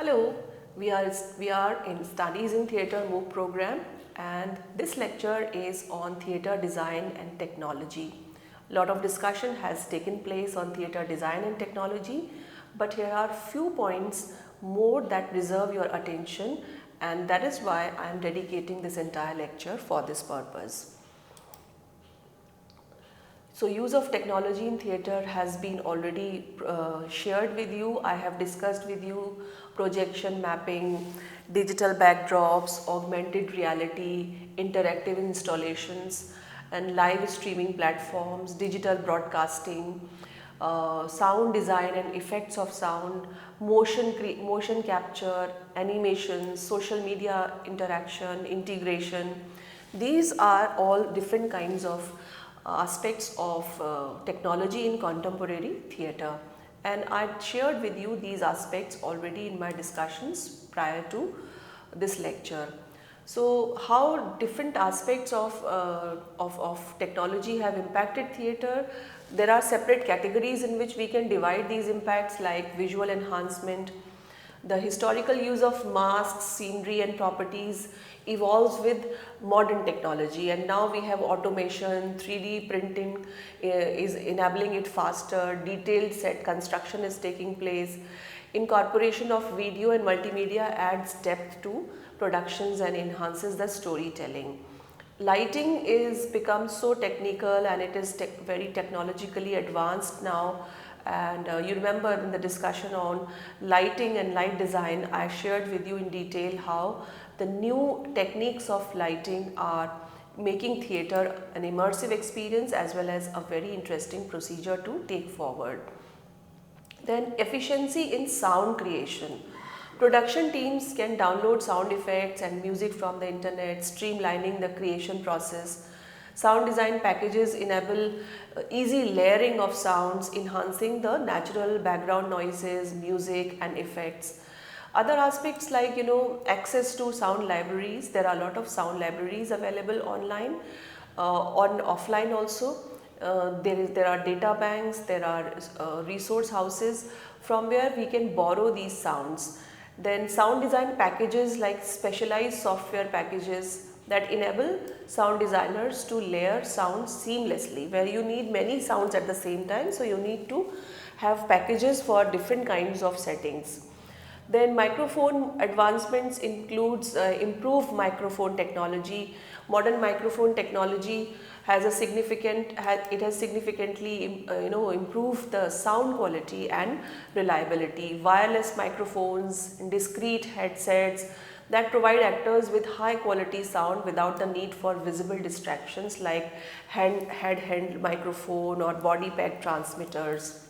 Hello, we are in Studies in Theatre MOOC program, and this lecture is on theatre design and technology. A lot of discussion has taken place on theatre design and technology, but here are few points more that deserve your attention, and that is why I am dedicating this entire lecture for this purpose. So use of technology in theatre has been already shared with you. I have discussed with you projection mapping, digital backdrops, augmented reality, interactive installations and live streaming platforms, digital broadcasting, sound design and effects of sound, motion capture, animations, social media interaction, integration. These are all different kinds of aspects of technology in contemporary theatre, and I shared with you these aspects already in my discussions prior to this lecture. So how different aspects of technology have impacted theatre? There are separate categories in which we can divide these impacts, like visual enhancement. The historical use of masks, scenery and properties evolves with modern technology, and now we have automation, 3D printing is enabling it faster, detailed set construction is taking place. Incorporation of video and multimedia adds depth to productions and enhances the storytelling. Lighting is become so technical, and it is very technologically advanced now. And you remember in the discussion on lighting and light design, I shared with you in detail how the new techniques of lighting are making theatre an immersive experience as well as a very interesting procedure to take forward. Then efficiency in sound creation. Production teams can download sound effects and music from the internet, streamlining the creation process. Sound design packages enable easy layering of sounds, enhancing the natural background noises, music and effects. Other aspects like access to sound libraries. There are a lot of sound libraries available online, on offline also. There are data banks, there are resource houses from where we can borrow these sounds. Then sound design packages like specialized software packages that enable sound designers to layer sounds seamlessly, where you need many sounds at the same time, so you need to have packages for different kinds of settings. Then microphone advancements includes improved microphone technology. Modern microphone technology has significantly improved the sound quality and reliability. Wireless microphones, discrete headsets that provide actors with high quality sound without the need for visible distractions like head microphone or body peg transmitters.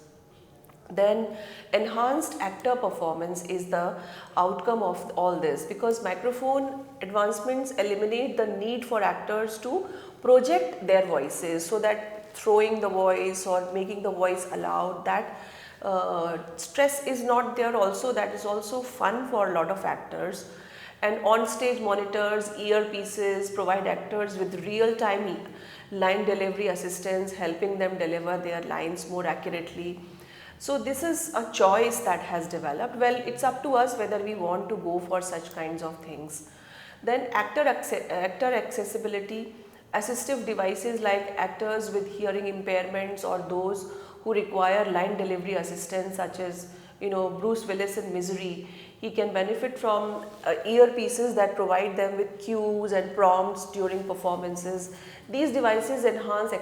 Then enhanced actor performance is the outcome of all this, because microphone advancements eliminate the need for actors to project their voices, so that throwing the voice or making the voice aloud, that stress is not there. Also, that is also fun for a lot of actors. And on-stage monitors, earpieces provide actors with real-time line delivery assistance, helping them deliver their lines more accurately. So this is a choice that has developed. Well, it's up to us whether we want to go for such kinds of things. Then actor accessibility. Assistive devices like actors with hearing impairments or those who require line delivery assistance, such as Bruce Willis in Misery. He can benefit from earpieces that provide them with cues and prompts during performances. These devices enhance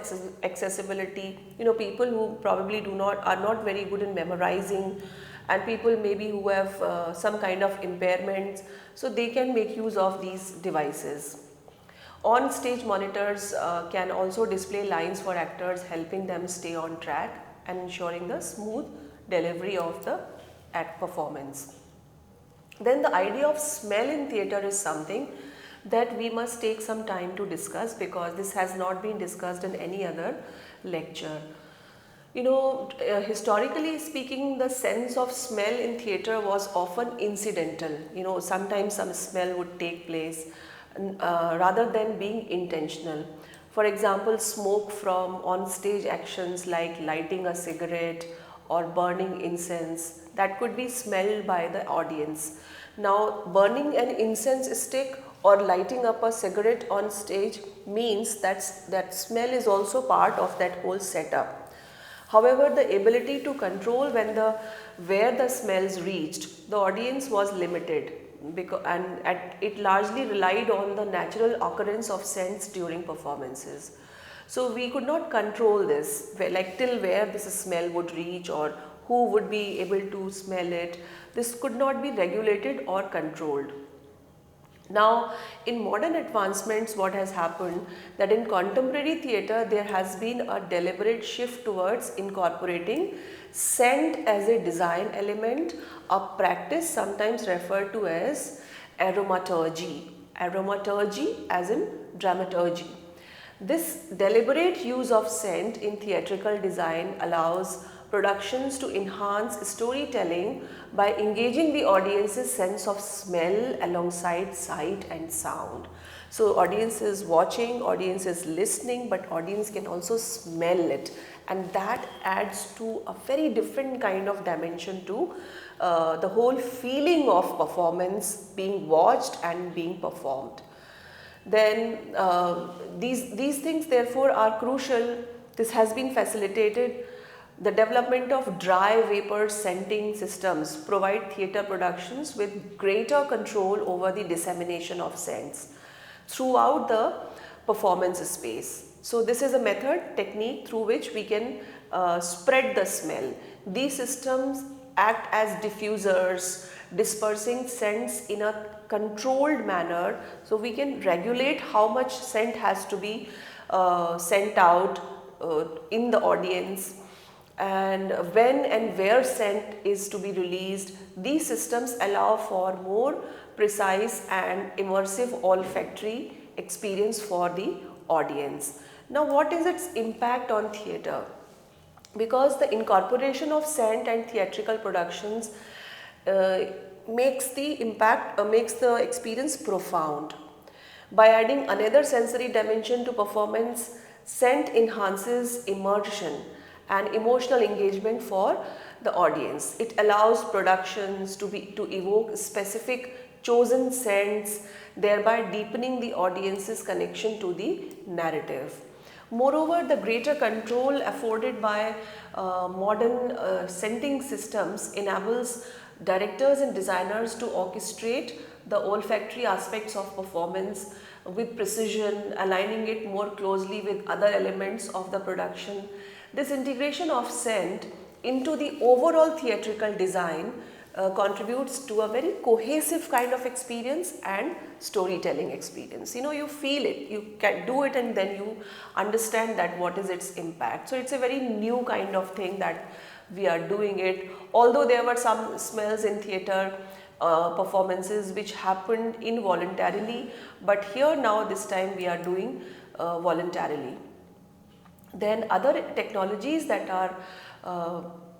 accessibility. People who probably are not very good in memorizing, and people maybe who have some kind of impairments, so they can make use of these devices. On-stage monitors can also display lines for actors, helping them stay on track and ensuring the smooth delivery of the act performance. Then the idea of smell in theatre is something that we must take some time to discuss, because this has not been discussed in any other lecture. Historically speaking, the sense of smell in theatre was often incidental. Sometimes some smell would take place rather than being intentional. For example, smoke from on-stage actions like lighting a cigarette or burning incense that could be smelled by the audience. Now, burning an incense stick or lighting up a cigarette on stage means that smell is also part of that whole setup. However, the ability to control where the smells reached, the audience was limited, and it largely relied on the natural occurrence of scents during performances. So we could not control this, like till where this smell would reach or who would be able to smell it. This could not be regulated or controlled. Now, in modern advancements, what has happened that in contemporary theatre there has been a deliberate shift towards incorporating scent as a design element, a practice sometimes referred to as aromaturgy. Aromaturgy as in dramaturgy. This deliberate use of scent in theatrical design allows productions to enhance storytelling by engaging the audience's sense of smell alongside sight and sound. So audience is watching, audience is listening, but audience can also smell it, and that adds to a very different kind of dimension to the whole feeling of performance being watched and being performed. Then these things therefore are crucial. This has been facilitated. The development of dry vapor scenting systems provide theatre productions with greater control over the dissemination of scents throughout the performance space. So this is a method, technique through which we can spread the smell. These systems act as diffusers, dispersing scents in a controlled manner, so we can regulate how much scent has to be sent out in the audience, and when and where scent is to be released. These systems allow for more precise and immersive olfactory experience for the audience. Now, what is its impact on theatre? Because the incorporation of scent and theatrical productions makes the experience profound. By adding another sensory dimension to performance, scent enhances immersion and emotional engagement for the audience. It allows productions to evoke specific chosen scents, thereby deepening the audience's connection to the narrative. Moreover, the greater control afforded by modern scenting systems enables directors and designers to orchestrate the olfactory aspects of performance with precision, aligning it more closely with other elements of the production. This integration of scent into the overall theatrical design contributes to a very cohesive kind of experience and storytelling experience. You know, you feel it, you can do it, and then you understand that what is its impact. So it's a very new kind of thing that we are doing it. Although there were some smells in theatre performances which happened involuntarily, but here now this time we are doing voluntarily. Then other technologies that are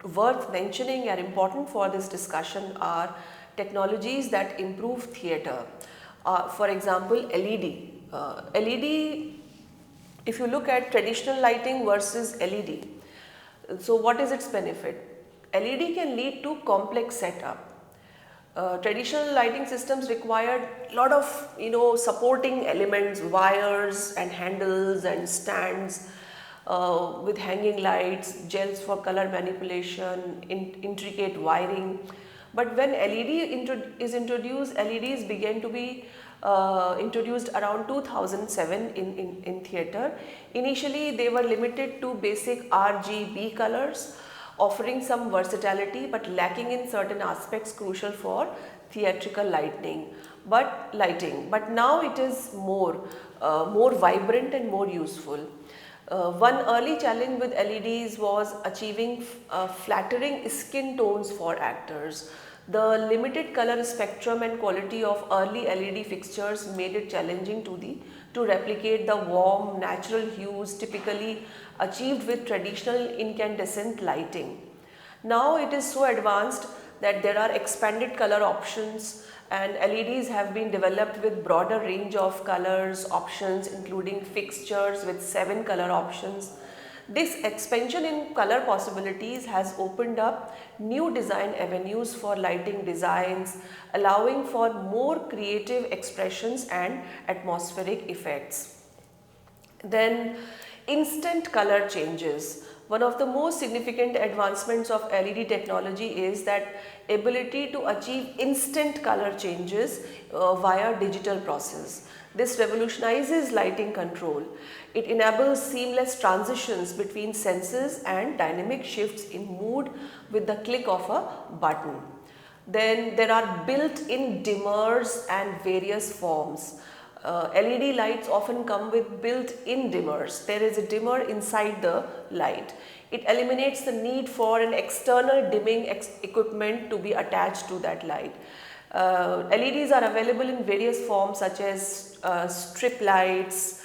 worth mentioning and important for this discussion are technologies that improve theatre. For example, LED. LED, if you look at traditional lighting versus LED, so what is its benefit? LED can lead to complex setup. Traditional lighting systems required a lot of supporting elements, wires and handles and stands with hanging lights, gels for color manipulation, intricate wiring. But when LED is introduced, LEDs began to be introduced around 2007 in theatre. Initially, they were limited to basic RGB colors, offering some versatility but lacking in certain aspects crucial for theatrical lighting. But now it is more vibrant and more useful. One early challenge with LEDs was achieving flattering skin tones for actors. The limited color spectrum and quality of early LED fixtures made it challenging to replicate the warm, natural hues typically achieved with traditional incandescent lighting. Now it is so advanced that there are expanded color options, and LEDs have been developed with broader range of colors options, including fixtures with 7 color options. This expansion in color possibilities has opened up new design avenues for lighting designs, allowing for more creative expressions and atmospheric effects. Then instant color changes. One of the most significant advancements of LED technology is that ability to achieve instant color changes via digital process. This revolutionizes lighting control. It enables seamless transitions between senses and dynamic shifts in mood with the click of a button. Then there are built-in dimmers and various forms. LED lights often come with built-in dimmers. There is a dimmer inside the light. It eliminates the need for an external dimming equipment to be attached to that light. LEDs are available in various forms such as strip lights,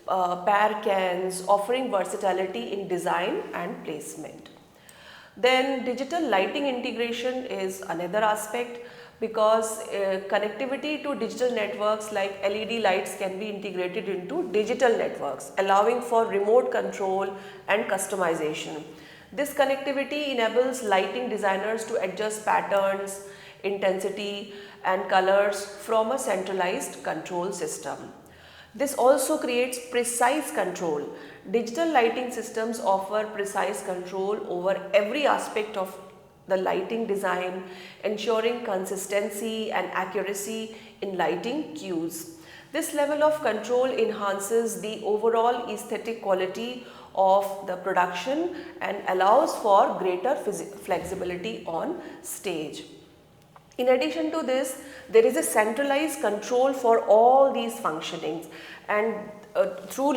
pair cans, offering versatility in design and placement. Then digital lighting integration is another aspect, because connectivity to digital networks like LED lights can be integrated into digital networks, allowing for remote control and customization. This connectivity enables lighting designers to adjust patterns, intensity and colors from a centralized control system. This also creates precise control. Digital lighting systems offer precise control over every aspect of the lighting design, ensuring consistency and accuracy in lighting cues. This level of control enhances the overall aesthetic quality of the production and allows for greater flexibility on stage. In addition to this, there is a centralized control for all these functionings, and through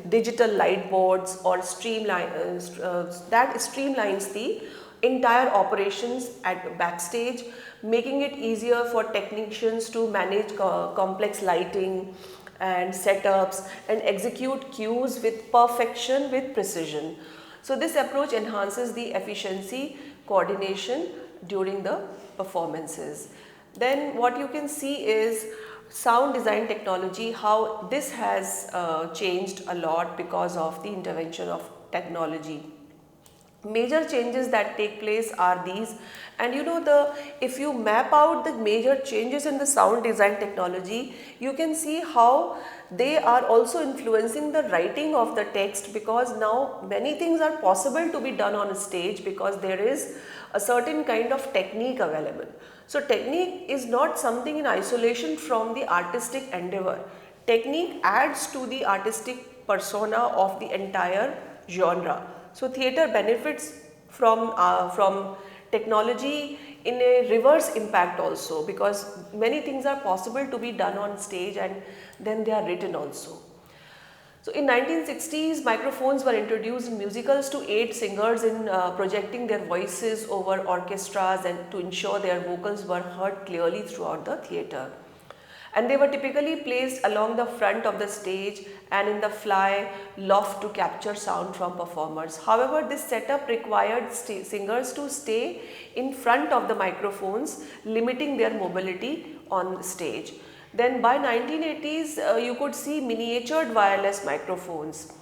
digital light boards or that streamlines the entire operations at backstage, making it easier for technicians to manage complex lighting and setups and execute cues with perfection, with precision. So this approach enhances the efficiency, coordination during the performances. Then what you can see is sound design technology, how this has changed a lot because of the intervention of technology. Major changes that take place are these, and if you map out the major changes in the sound design technology, you can see how they are also influencing the writing of the text, because now many things are possible to be done on a stage because there is a certain kind of technique available. So technique is not something in isolation from the artistic endeavor. Technique adds to the artistic persona of the entire genre. So theatre benefits from technology in a reverse impact also, because many things are possible to be done on stage and then they are written also. So in 1960s, microphones were introduced in musicals to aid singers in projecting their voices over orchestras and to ensure their vocals were heard clearly throughout the theatre. And they were typically placed along the front of the stage and in the fly loft to capture sound from performers. However, this setup required singers to stay in front of the microphones, limiting their mobility on stage. Then by 1980s, you could see miniatured wireless microphones.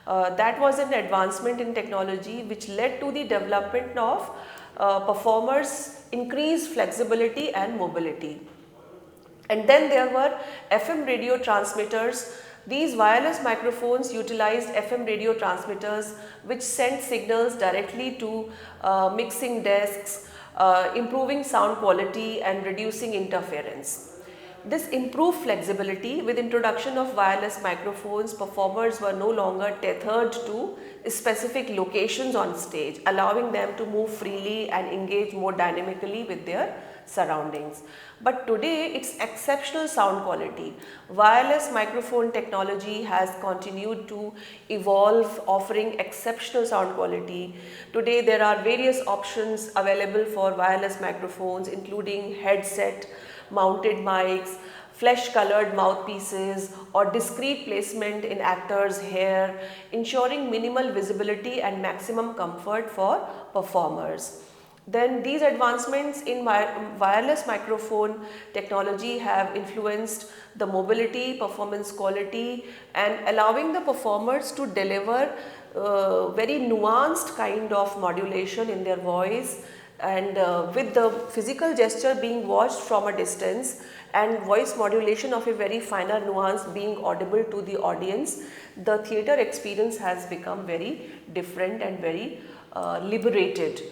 That was an advancement in technology which led to the development of performers' increased flexibility and mobility. And then there were FM radio transmitters. These wireless microphones utilized FM radio transmitters which sent signals directly to mixing desks, improving sound quality and reducing interference. This improved flexibility. With introduction of wireless microphones, performers were no longer tethered to specific locations on stage, allowing them to move freely and engage more dynamically with their surroundings. But today it's exceptional sound quality. Wireless microphone technology has continued to evolve, offering exceptional sound quality. Today there are various options available for wireless microphones, including headset mounted mics, flesh colored mouthpieces or discrete placement in actors' hair, ensuring minimal visibility and maximum comfort for performers. Then these advancements in wireless microphone technology have influenced the mobility, performance quality and allowing the performers to deliver very nuanced kind of modulation in their voice, and with the physical gesture being watched from a distance and voice modulation of a very finer nuance being audible to the audience, the theatre experience has become very different and very liberated,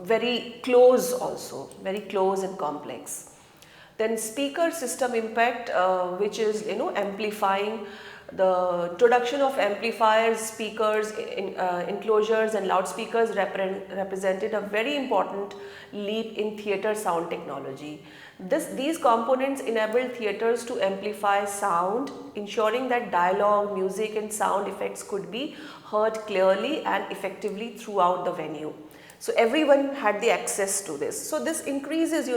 very close also, very close and complex. Then speaker system impact, which is amplifying. The introduction of amplifiers, speakers, enclosures and loudspeakers represented a very important leap in theatre sound technology. These components enabled theatres to amplify sound, ensuring that dialogue, music and sound effects could be heard clearly and effectively throughout the venue. So everyone had the access to this. So this increases,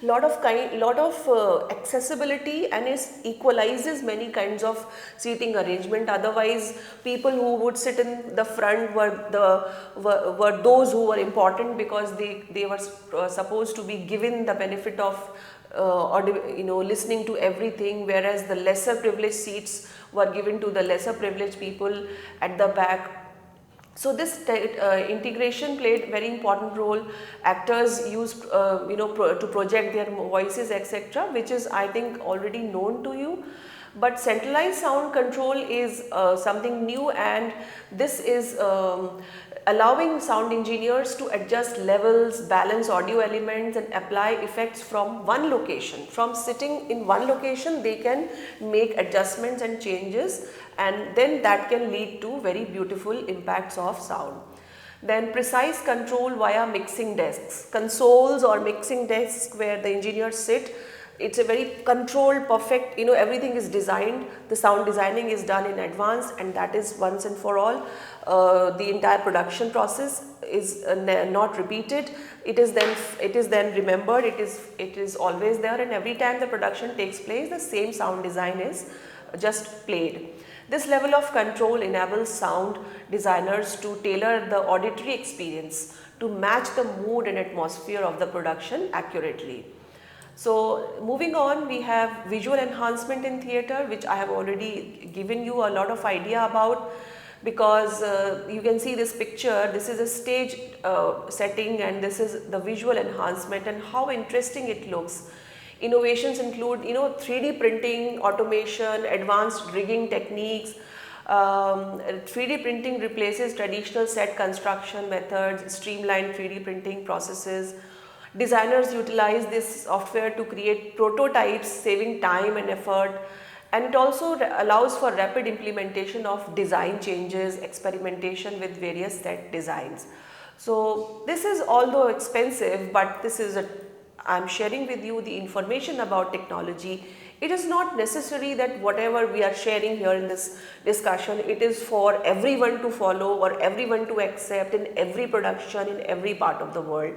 lot of accessibility, and it equalizes many kinds of seating arrangement. Otherwise, people who would sit in the front were those who were important, because they were supposed to be given the benefit of listening to everything, whereas the lesser privileged seats were given to the lesser privileged people at the back. So this integration played very important role. Actors used to project their voices, etc., which is, I think, already known to you. But centralized sound control is something new, and this is allowing sound engineers to adjust levels, balance audio elements and apply effects from one location. From sitting in one location, they can make adjustments and changes, and then that can lead to very beautiful impacts of sound. Then precise control via mixing desks, consoles or mixing desks where the engineers sit. It's a very controlled, perfect, everything is designed, the sound designing is done in advance, and that is once and for all. The entire production process is not repeated. It is then remembered, it is always there, and every time the production takes place, the same sound design is just played. This level of control enables sound designers to tailor the auditory experience to match the mood and atmosphere of the production accurately. So moving on, we have visual enhancement in theatre, which I have already given you a lot of idea about, because you can see this picture. This is a stage setting, and this is the visual enhancement and how interesting it looks. Innovations include 3D printing, automation, advanced rigging techniques. 3D printing replaces traditional set construction methods, streamlined 3D printing processes. Designers utilize this software to create prototypes, saving time and effort, and it also allows for rapid implementation of design changes, experimentation with various set designs. So this is, although expensive, but this is I'm sharing with you the information about technology. It is not necessary that whatever we are sharing here in this discussion, it is for everyone to follow or everyone to accept in every production in every part of the world.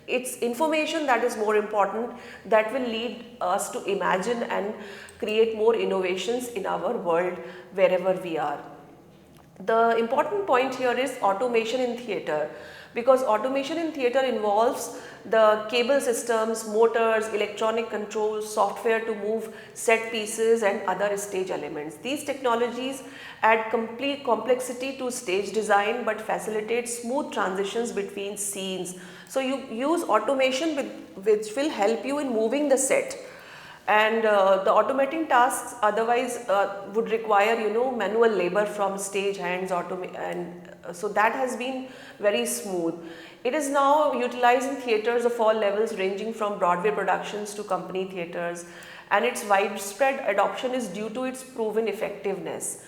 It's information that is more important, that will lead us to imagine and create more innovations in our world wherever we are. The important point here is automation in theatre, because automation in theatre involves the cable systems, motors, electronic controls, software to move set pieces and other stage elements. These technologies add complete complexity to stage design but facilitate smooth transitions between scenes. So you use automation which will help you in moving the set. And the automating tasks otherwise would require manual labor from stage hands, and so that has been very smooth. It is now utilized in theatres of all levels, ranging from Broadway productions to company theatres, and its widespread adoption is due to its proven effectiveness.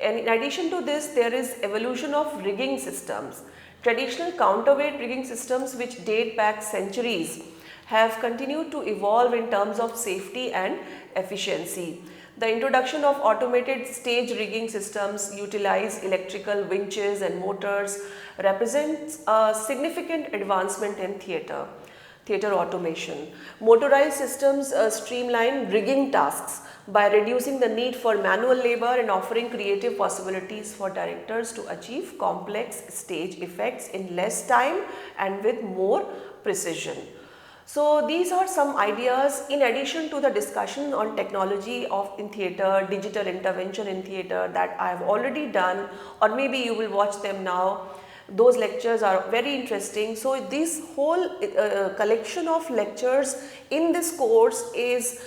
And in addition to this, there is evolution of rigging systems. Traditional counterweight rigging systems, which date back centuries, have continued to evolve in terms of safety and efficiency. The introduction of automated stage rigging systems utilize electrical winches and motors represents a significant advancement in theatre automation. Motorized systems streamline rigging tasks by reducing the need for manual labor and offering creative possibilities for directors to achieve complex stage effects in less time and with more precision. So these are some ideas in addition to the discussion on technology in theatre, digital intervention in theatre that I have already done, or maybe you will watch them now. Those lectures are very interesting. So this whole collection of lectures in this course is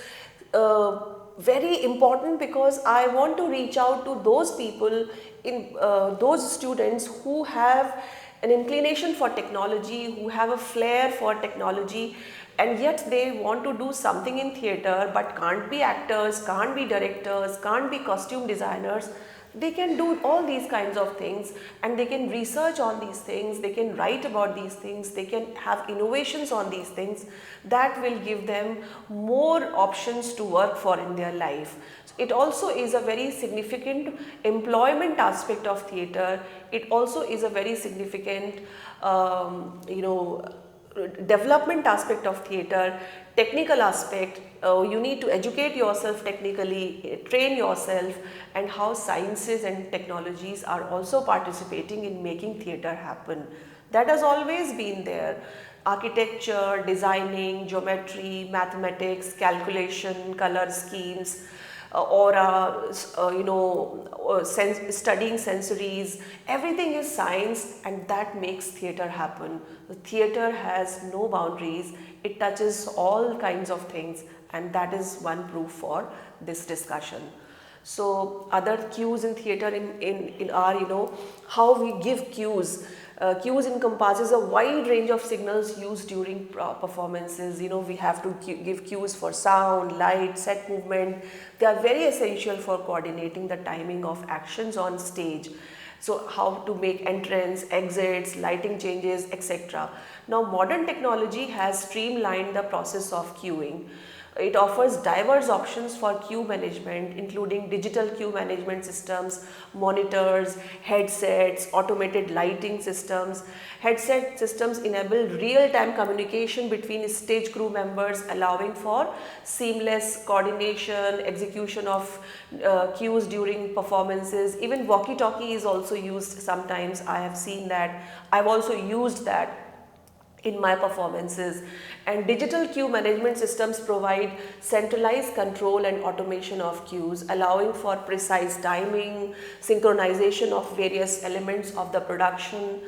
very important, because I want to reach out to those people, those students who have an inclination for technology, who have a flair for technology, and yet they want to do something in theatre but can't be actors, can't be directors, can't be costume designers. They can do all these kinds of things, and they can research on these things, they can write about these things, they can have innovations on these things that will give them more options to work for in their life. It also is a very significant employment aspect of theatre. It also is a very significant development aspect of theatre, technical aspect. You need to educate yourself technically, train yourself, and how sciences and technologies are also participating in making theatre happen. That has always been there. Architecture, designing, geometry, mathematics, calculation, color schemes, aura, studying sensories, everything is science, and that makes theatre happen. The theatre has no boundaries, it touches all kinds of things, and that is one proof for this discussion. So other cues in theatre are, how we give cues. Cues encompasses a wide range of signals used during performances. We have to give cues for sound, light, set movement. They are very essential for coordinating the timing of actions on stage. So how to make entrance, exits, lighting changes, etc. Now modern technology has streamlined the process of cueing. It offers diverse options for cue management, including digital cue management systems, monitors, headsets, automated lighting systems. Headset systems enable real-time communication between stage crew members, allowing for seamless coordination, execution of cues during performances. Even walkie-talkie is also used sometimes. I have seen that. I've also used that in my performances. And digital cue management systems provide centralized control and automation of cues, allowing for precise timing, synchronization of various elements of the production.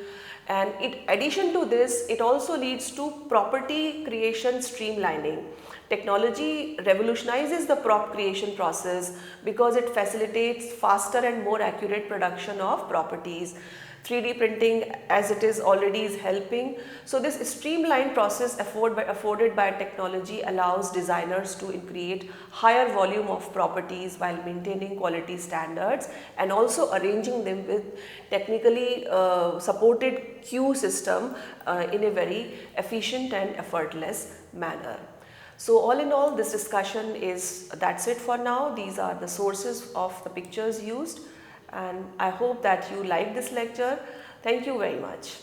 And in addition to this, it also leads to property creation streamlining. Technology revolutionizes the prop creation process because it facilitates faster and more accurate production of properties. 3D printing, as it is already, is helping. So this streamlined process afforded by technology allows designers to create higher volume of properties while maintaining quality standards, and also arranging them with technically supported cue system in a very efficient and effortless manner. So all in all, this discussion that's it for now. These are the sources of the pictures used, and I hope that you like this lecture. Thank you very much.